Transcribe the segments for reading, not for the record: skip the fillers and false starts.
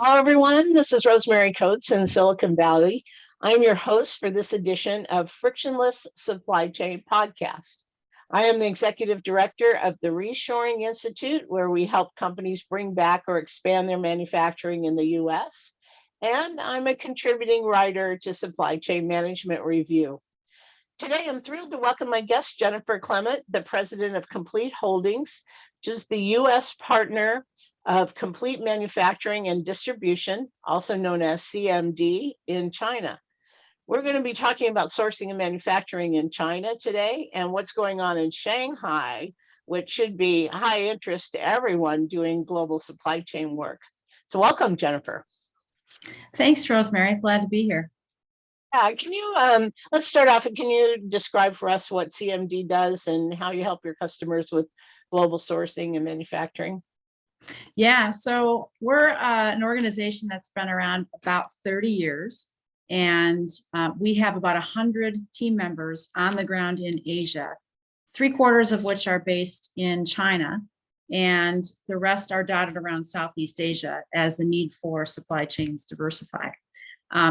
Hello, everyone. This is Rosemary Coates in Silicon Valley. I'm your host for this edition of Frictionless Supply Chain Podcast. I am the executive director of the Reshoring Institute, where we help companies bring back or expand their manufacturing in the US. And I'm a contributing writer to Supply Chain Management Review. Today, I'm thrilled to welcome my guest, Jennifer Clement, the president of Complete Holdings, which is the US partner of Complete Manufacturing and Distribution, also known as CMD, in China. We're going to be talking about sourcing and manufacturing in China today and what's going on in Shanghai, which should be high interest to everyone doing global supply chain work. So welcome, Jennifer. Thanks, Rosemary. Glad to be here. Yeah, can you let's start off and can you describe for us what CMD does and how you help your customers with global sourcing and manufacturing? Yeah, so we're an organization that's been around about 30 years, and we have about 100 team members on the ground in Asia, 3/4 of which are based in China, and the rest are dotted around Southeast Asia as the need for supply chains diversify.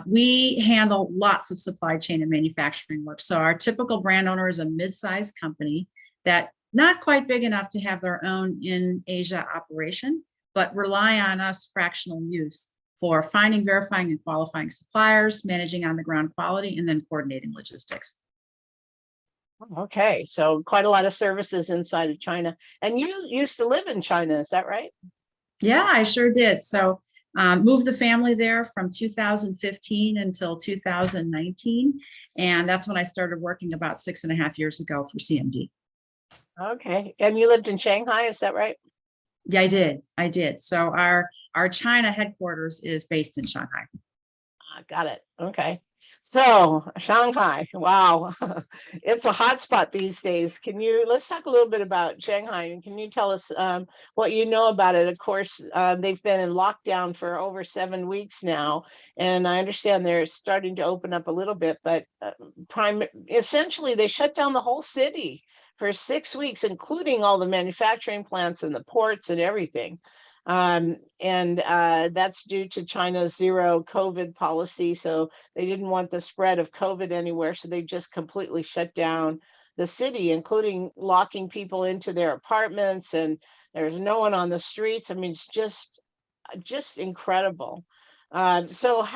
We handle lots of supply chain and manufacturing work. So our typical brand owner is a mid-sized company that not quite big enough to have their own in Asia operation, but rely on us fractional use for finding, verifying, and qualifying suppliers, managing on the ground quality, and then coordinating logistics. Okay, so quite a lot of services inside of China. And you used to live in China, is that right? Yeah, I sure did. So moved the family there from 2015 until 2019. And that's when I started working about 6.5 years ago for CMD. Okay, and you lived in Shanghai, is that right? Yeah, I did. So our China headquarters is based in Shanghai. Got it. Okay. So Shanghai, wow, it's a hot spot these days. Let's talk a little bit about Shanghai and can you tell us what you know about it? Of course, they've been in lockdown for over 7 weeks now, and I understand they're starting to open up a little bit, but essentially they shut down the whole city for 6 weeks, including all the manufacturing plants and the ports and everything. And that's due to China's zero COVID policy. So they didn't want the spread of COVID anywhere. So they just completely shut down the city, including locking people into their apartments, and there's no one on the streets. I mean, it's just incredible. So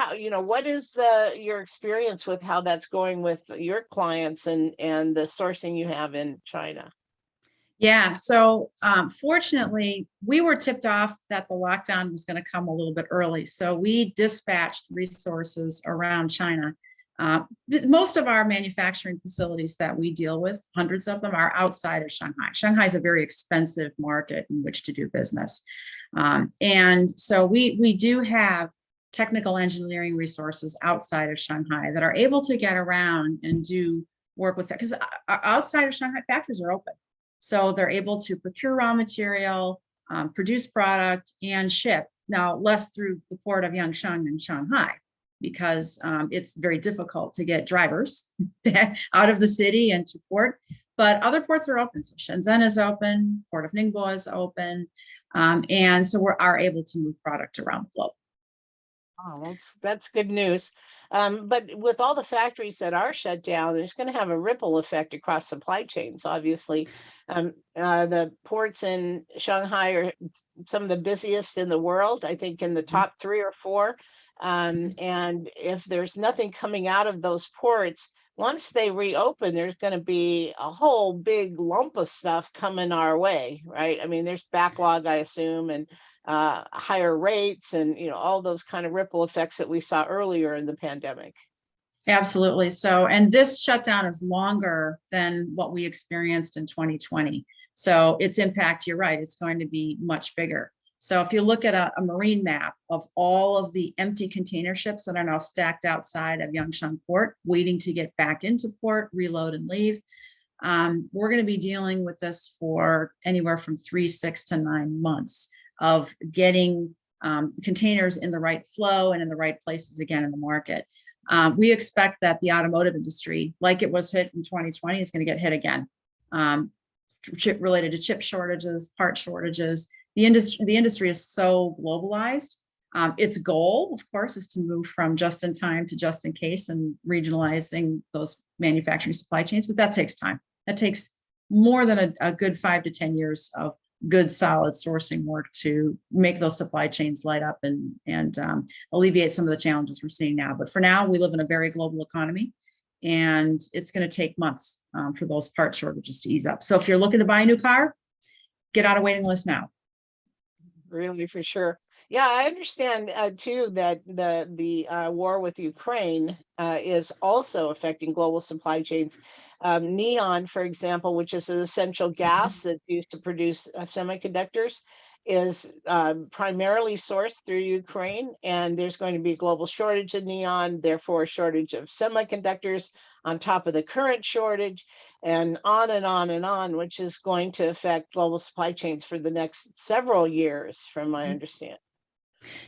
what is your experience with how that's going with your clients and the sourcing you have in China? Yeah, so fortunately, we were tipped off that the lockdown was going to come a little bit early. So we dispatched resources around China. Most of our manufacturing facilities that we deal with, hundreds of them, are outside of Shanghai. Shanghai is a very expensive market in which to do business. And so we do have technical engineering resources outside of Shanghai that are able to get around and do work with that, because outside of Shanghai, factories are open. So they're able to procure raw material, produce product, and ship. Now, less through the port of Yangshan in Shanghai, because it's very difficult to get drivers out of the city and to port. But other ports are open. So Shenzhen is open, Port of Ningbo is open. And so we are able to move product around the globe. Oh, that's good news. But with all the factories that are shut down, it's going to have a ripple effect across supply chains. Obviously, the ports in Shanghai are some of the busiest in the world, I think in the top 3 or 4. And if there's nothing coming out of those ports, once they reopen, there's going to be a whole big lump of stuff coming our way, right? I mean, there's backlog, I assume, and higher rates and all those kind of ripple effects that we saw earlier in the pandemic. Absolutely. So, and this shutdown is longer than what we experienced in 2020. So its impact, you're right, it's going to be much bigger. So if you look at a marine map of all of the empty container ships that are now stacked outside of Yangshan port, waiting to get back into port, reload and leave, we're going to be dealing with this for anywhere from 3, 6 to 9 months of getting containers in the right flow and in the right places again in the market. We expect that the automotive industry, like it was hit in 2020, is going to get hit again. Related to chip shortages, part shortages. The industry is so globalized Its goal, of course, is to move from just in time to just in case and regionalizing those manufacturing supply chains, but that takes time. That takes more than a good 5 to 10 years of good, solid sourcing work to make those supply chains light up and alleviate some of the challenges we're seeing now. But for now, we live in a very global economy, and it's going to take months for those part shortages to ease up. So if you're looking to buy a new car, get on a waiting list now. Really, for sure. Yeah, I understand too that the war with Ukraine is also affecting global supply chains. Neon, for example, which is an essential gas that's used to produce semiconductors, is primarily sourced through Ukraine, and there's going to be a global shortage of neon, therefore a shortage of semiconductors on top of the current shortage, and on and on and on, which is going to affect global supply chains for the next several years, from my understanding.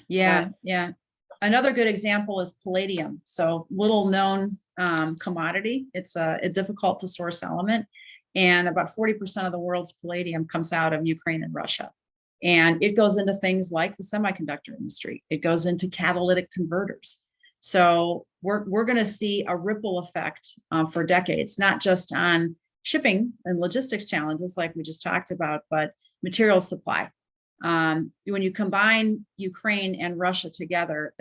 Yeah, yeah. Another good example is palladium. So little known commodity. It's a difficult to source element. And about 40% of the world's palladium comes out of Ukraine and Russia. And it goes into things like the semiconductor industry. It goes into catalytic converters. So we're going to see a ripple effect for decades, not just on shipping and logistics challenges like we just talked about, but material supply. When you combine Ukraine and Russia together,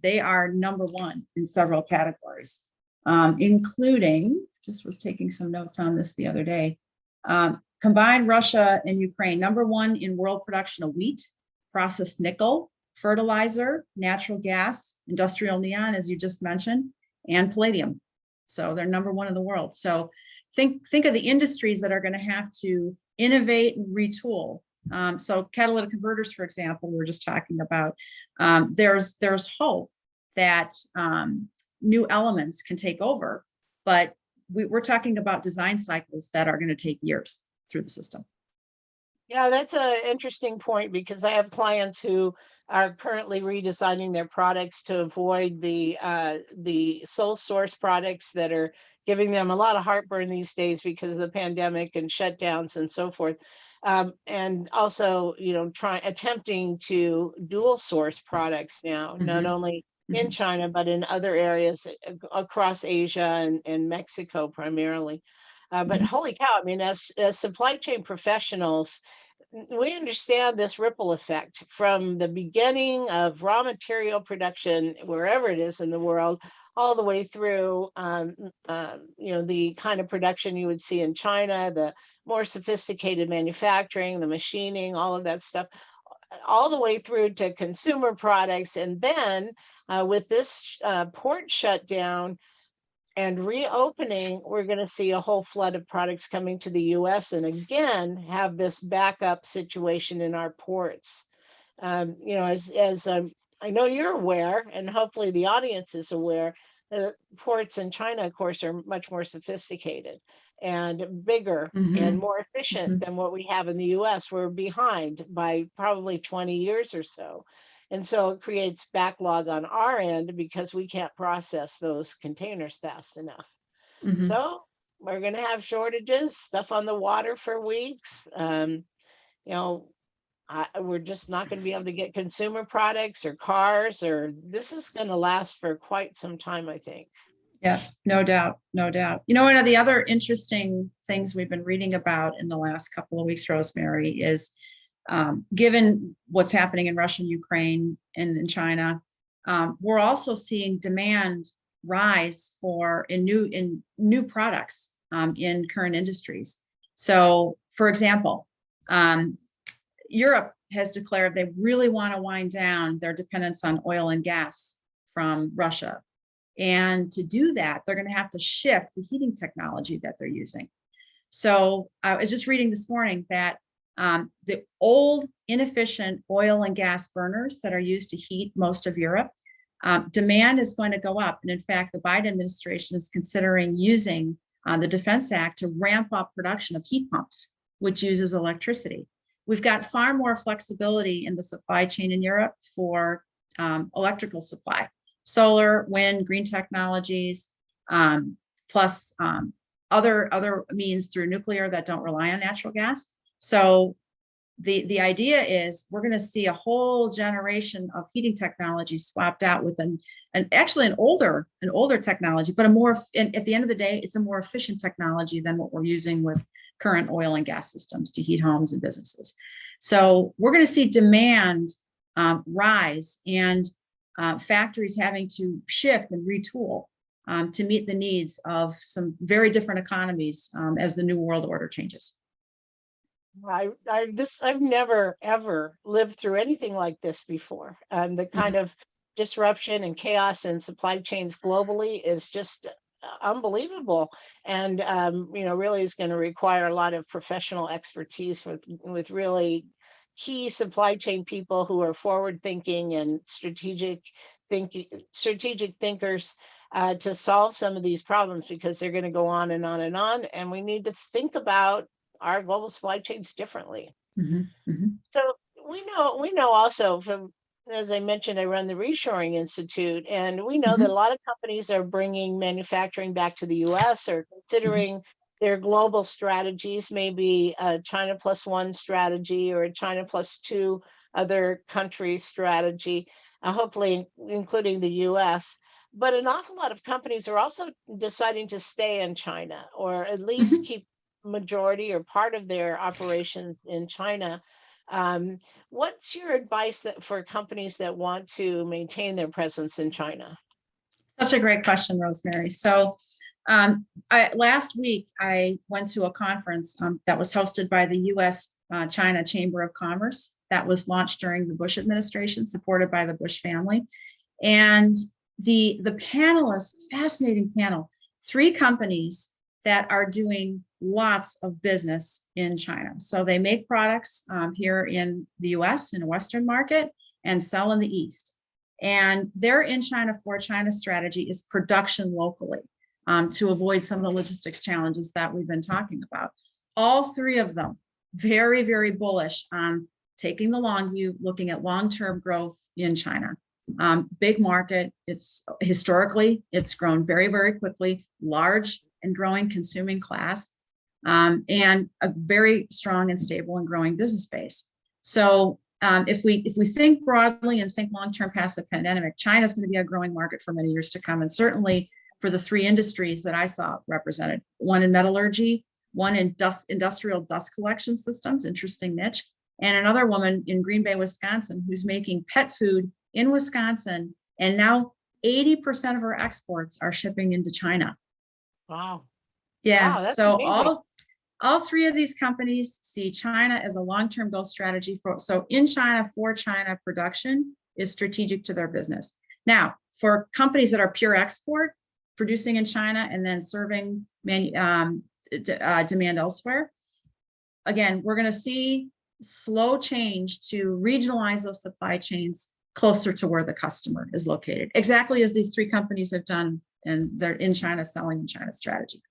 they are number one in several categories, including, just was taking some notes on this the other day, combine Russia and Ukraine, number one in world production of wheat, processed nickel, fertilizer, natural gas, industrial neon, as you just mentioned, and palladium. So they're number one in the world. So think of the industries that are going to have to innovate and retool. So catalytic converters, for example, we were just talking about, there's hope that new elements can take over, but we're talking about design cycles that are going to take years through the system. Yeah, that's an interesting point, because I have clients who are currently redesigning their products to avoid the sole source products that are giving them a lot of heartburn these days because of the pandemic and shutdowns and so forth. And also, attempting to dual source products now, not only in China, but in other areas across Asia and Mexico primarily. But holy cow, I mean, as supply chain professionals, we understand this ripple effect from the beginning of raw material production, wherever it is in the world, all the way through, the kind of production you would see in China, the more sophisticated manufacturing, the machining, all of that stuff, all the way through to consumer products. And then with this port shutdown and reopening, we're going to see a whole flood of products coming to the US, and again have this backup situation in our ports. As I know you're aware, and hopefully the audience is aware, the ports in China, of course, are much more sophisticated and bigger and more efficient than what we have in the US. We're behind by probably 20 years or so. And so it creates backlog on our end because we can't process those containers fast enough. So we're going to have shortages, stuff on the water for weeks. We're just not going to be able to get consumer products or cars, or this is going to last for quite some time, I think. Yeah, no doubt, no doubt. One of the other interesting things we've been reading about in the last couple of weeks, Rosemary, is given what's happening in Russia and Ukraine and in China, we're also seeing demand rise in new products in current industries. So, for example, Europe has declared they really want to wind down their dependence on oil and gas from Russia. And to do that, they're going to have to shift the heating technology that they're using. So I was just reading this morning that the old inefficient oil and gas burners that are used to heat most of Europe, demand is going to go up. And in fact, the Biden administration is considering using the Defense Act to ramp up production of heat pumps, which uses electricity. We've got far more flexibility in the supply chain in Europe for electrical supply, solar, wind, green technologies, plus other means through nuclear that don't rely on natural gas. So the idea is we're going to see a whole generation of heating technology swapped out with actually an older technology, but at the end of the day, it's a more efficient technology than what we're using with current oil and gas systems to heat homes and businesses. So we're going to see demand rise, and factories having to shift and retool to meet the needs of some very different economies as the new world order changes. I've never ever lived through anything like this before. The kind of disruption and chaos in supply chains globally is just unbelievable, and really is going to require a lot of professional expertise with really key supply chain people who are forward thinking and strategic thinkers to solve some of these problems, because they're going to go on and on and on, and we need to think about our global supply chains differently. So we know also from, as I mentioned, I run the Reshoring Institute, and we know that a lot of companies are bringing manufacturing back to the U.S. or considering their global strategies, maybe a China plus one strategy or a China plus two other countries strategy, hopefully including the U.S. But an awful lot of companies are also deciding to stay in China, or at least keep majority or part of their operations in China. What's your advice for companies that want to maintain their presence in China? Such a great question, Rosemary. So last week, I went to a conference that was hosted by the U.S. China Chamber of Commerce that was launched during the Bush administration, supported by the Bush family. And the panelists, fascinating panel, 3 companies that are doing lots of business in China. So they make products here in the US, in a Western market, and sell in the East. And their in China for China strategy is production locally to avoid some of the logistics challenges that we've been talking about. All 3 of them, very, very bullish on taking the long view, looking at long-term growth in China. Big market, it's grown very, very quickly, large and growing consuming class, and a very strong and stable and growing business base. So if we think broadly and think long-term past the pandemic, China is going to be a growing market for many years to come. And certainly for the 3 industries that I saw represented, one in metallurgy, one in industrial dust collection systems, interesting niche, and another woman in Green Bay, Wisconsin, who's making pet food in Wisconsin. And now 80% of her exports are shipping into China. Wow. Yeah. Wow, that's So amazing. all 3 of these companies see China as a long-term growth strategy so in China for China production is strategic to their business. Now, for companies that are pure export, producing in China and then serving demand elsewhere, again, we're going to see slow change to regionalize those supply chains closer to where the customer is located, exactly as these 3 companies have done, and they're in China selling in China strategy.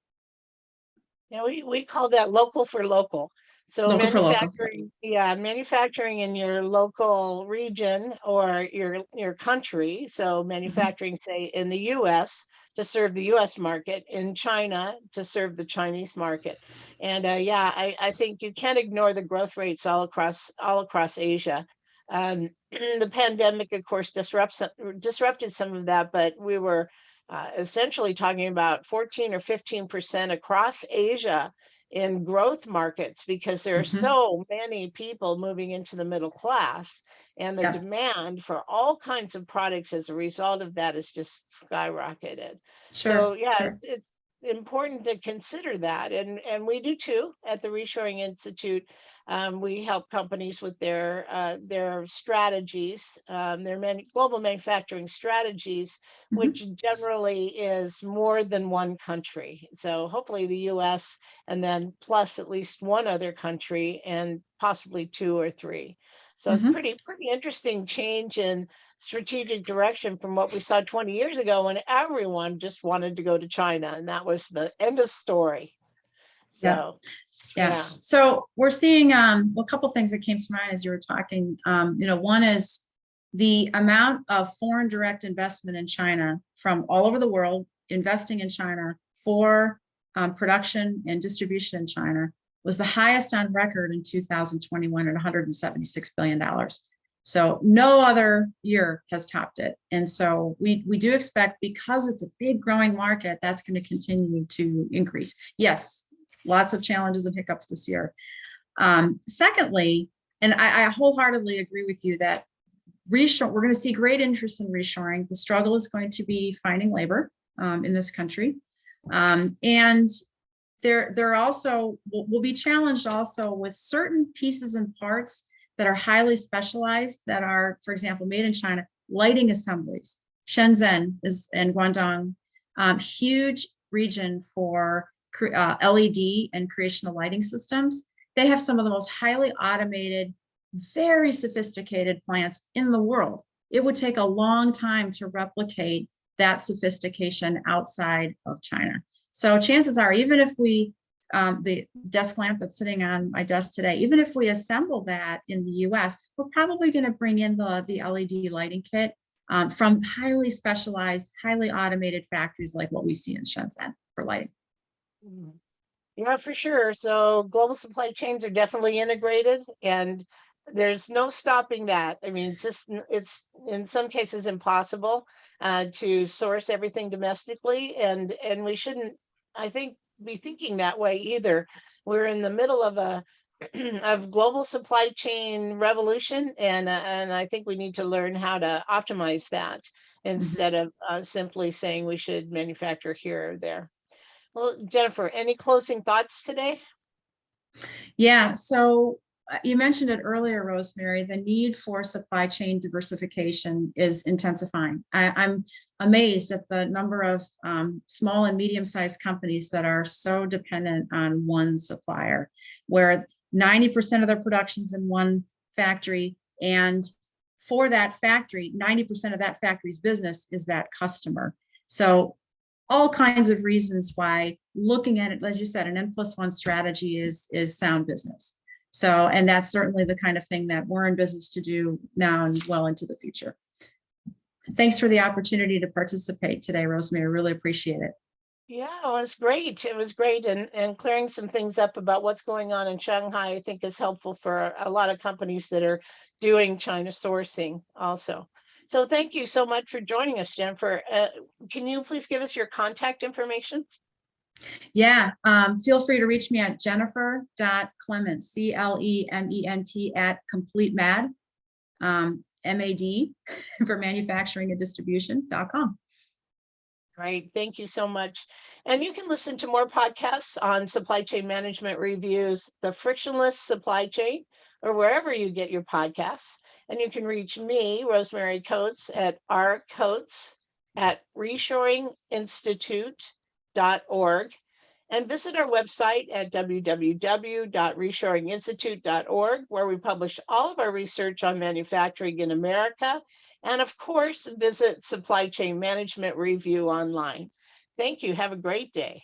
Yeah, we call that local for local. So Local for local. manufacturing in your local region or your country. So manufacturing, say, in the U.S. to serve the U.S. market, in China to serve the Chinese market. And I think you can't ignore the growth rates all across Asia. The pandemic, of course, disrupted some of that, but we were essentially talking about 14 or 15% across Asia in growth markets, because there are so many people moving into the middle class, and the demand for all kinds of products as a result of that is just skyrocketed. Sure. It's important to consider that, and we do too at the Reshoring Institute. We help companies with their strategies, their global manufacturing strategies, which generally is more than one country. So hopefully the U.S. and then plus at least one other country, and possibly 2 or 3. So it's pretty interesting change in strategic direction from what we saw 20 years ago, when everyone just wanted to go to China, and that was the end of story. So yeah. So we're seeing a couple things that came to mind as you were talking. One is the amount of foreign direct investment in China from all over the world, investing in China for production and distribution in China was the highest on record in 2021 at $176 billion. So no other year has topped it. And so we do expect, because it's a big growing market, that's going to continue to increase. Yes, lots of challenges and hiccups this year. Secondly, and I wholeheartedly agree with you that we're going to see great interest in reshoring. The struggle is going to be finding labor in this country. And there also will be challenged also with certain pieces and parts that are highly specialized, that are, for example, made in China, lighting assemblies. Shenzhen is and Guangdong, huge region for LED and creation of lighting systems. They have some of the most highly automated, very sophisticated plants in the world. It would take a long time to replicate that sophistication outside of China. So chances are, even if we, the desk lamp that's sitting on my desk today, even if we assemble that in the US, we're probably going to bring in the LED lighting kit from highly specialized, highly automated factories like what we see in Shenzhen for lighting. Yeah, for sure. So global supply chains are definitely integrated, and there's no stopping that. I mean, it's in some cases impossible to source everything domestically, and we shouldn't, I think, be thinking that way either. We're in the middle of a of global supply chain revolution, and I think we need to learn how to optimize that instead of simply saying we should manufacture here or there. Well, Jennifer, any closing thoughts today? Yeah, so you mentioned it earlier, Rosemary, the need for supply chain diversification is intensifying. I'm amazed at the number of small and medium-sized companies that are so dependent on one supplier, where 90% of their production's in one factory, and for that factory, 90% of that factory's business is that customer. So all kinds of reasons why looking at it, as you said, an N+1 strategy is sound business. So, and that's certainly the kind of thing that we're in business to do now and well into the future. Thanks for the opportunity to participate today, Rosemary. I really appreciate it. Yeah, it was great. It was great. And clearing some things up about what's going on in Shanghai, I think, is helpful for a lot of companies that are doing China sourcing also. So thank you so much for joining us, Jennifer. Can you please give us your contact information? Yeah, feel free to reach me at jennifer.clement, CLEMENT @completemad, MAD for manufacturing and distribution.com. Great. Thank you so much. And you can listen to more podcasts on supply chain management reviews, the Frictionless Supply Chain, or wherever you get your podcasts. And you can reach me, Rosemary Coates, at rcoates@reshoringinstitute.org, and visit our website at www.reshoringinstitute.org, where we publish all of our research on manufacturing in America. And of course, visit Supply Chain Management Review online. Thank you. Have a great day.